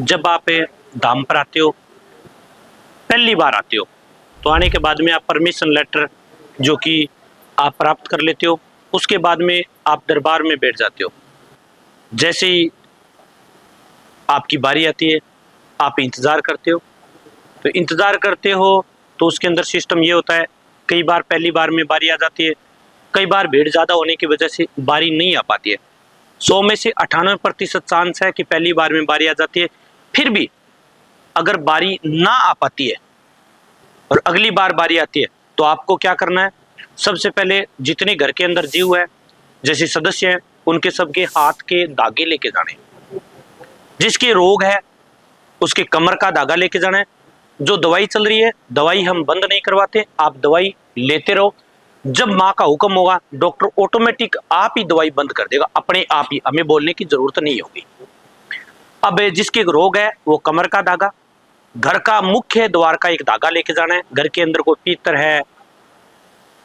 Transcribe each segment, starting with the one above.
जब आप धाम पर आते हो, पहली बार आते हो, तो आने के बाद में आप परमिशन लेटर जो कि आप प्राप्त कर लेते हो। उसके बाद में आप दरबार में बैठ जाते हो। जैसे ही आपकी बारी आती है, आप इंतज़ार करते हो। तो इंतज़ार करते हो तो उसके अंदर सिस्टम ये होता है, कई बार पहली बार में बारी आ जाती है, कई बार भीड़ ज़्यादा होने की वजह से बारी नहीं आ पाती है। 100 में से 98% चांस है कि पहली बार में बारी आ जाती है। फिर भी अगर बारी ना आ पाती है और अगली बार बारी आती है, तो आपको क्या करना है? सबसे पहले जितने घर के अंदर जीव है, जैसे सदस्य हैं, उनके सबके हाथ के धागे लेके जाने। जिसके रोग है, उसके कमर का धागा लेके जाना है। जो दवाई चल रही है, दवाई हम बंद नहीं करवाते, आप दवाई लेते रहो। जब माँ का हुक्म होगा, डॉक्टर ऑटोमेटिक आप ही दवाई बंद कर देगा, अपने आप ही, हमें बोलने की जरूरत नहीं होगी। अब जिसके रोग है वो कमर का धागा, घर का मुख्य द्वार का एक धागा लेके जाना है। घर के अंदर कोई पितर है,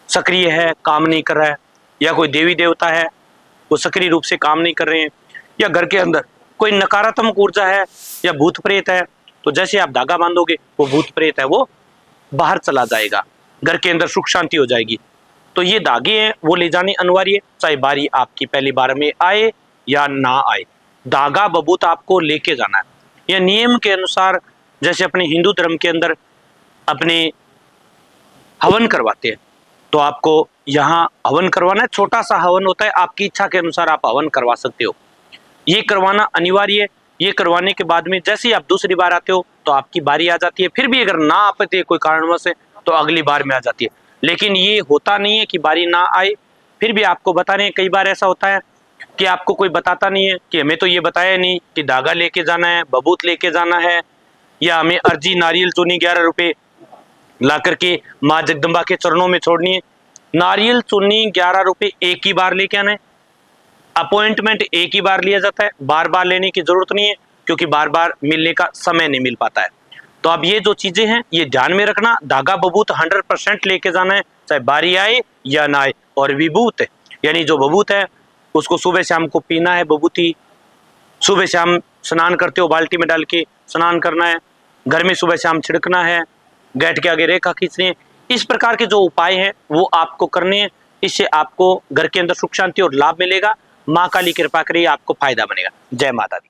सक्रिय है, काम नहीं कर रहा है, या कोई देवी देवता है, वो सक्रिय रूप से काम नहीं कर रहे हैं, या घर के अंदर कोई नकारात्मक ऊर्जा है या भूत प्रेत है, तो जैसे आप धागा बांधोगे, वो भूत प्रेत है वो बाहर चला जाएगा, घर के अंदर सुख शांति हो जाएगी। तो ये धागे हैं, वो ले जाने अनिवार्य, चाहे बारी आपकी पहली बार में आए या ना आए, धागा बबूत आपको लेके जाना है। यह नियम के अनुसार, जैसे अपने हिंदू धर्म के अंदर अपने हवन करवाते हैं, तो आपको यहाँ हवन करवाना है। छोटा सा हवन होता है, आपकी इच्छा के अनुसार आप हवन करवा सकते हो। ये करवाना अनिवार्य है। ये करवाने के बाद में जैसे ही आप दूसरी बार आते हो, तो आपकी बारी आ जाती है। फिर भी अगर ना आ पाती है कोई कारणवश से, तो अगली बार में आ जाती है। लेकिन ये होता नहीं है कि बारी ना आए, फिर भी आपको बता रहे हैं। कई बार ऐसा होता है कि आपको कोई बताता नहीं है कि हमें तो ये बताया नहीं कि धागा लेके जाना है, बबूत लेके जाना है, या हमें अर्जी नारियल चूनी 11 रुपए ला करके माँ जगदम्बा के चरणों में छोड़नी है। नारियल चूनी 11 रुपए एक ही बार लेके आना है। अपॉइंटमेंट एक ही बार लिया जाता है, बार बार लेने की जरूरत नहीं है, क्योंकि बार बार मिलने का समय नहीं मिल पाता है। तो अब ये जो चीजें हैं, ये ध्यान में रखना। धागा बबूत 100% लेके जाना है, चाहे बारी आए या ना आए। और विभूत यानी जो बबूत है, उसको सुबह शाम को पीना है। बबूती सुबह शाम स्नान करते हो, बाल्टी में डाल के स्नान करना है, घर में सुबह शाम छिड़कना है, गेट के आगे रेखा खींचनी है। इस प्रकार के जो उपाय हैं वो आपको करने हैं। इससे आपको घर के अंदर सुख शांति और लाभ मिलेगा। माँ काली कृपा करिए, आपको फायदा बनेगा। जय माता दी।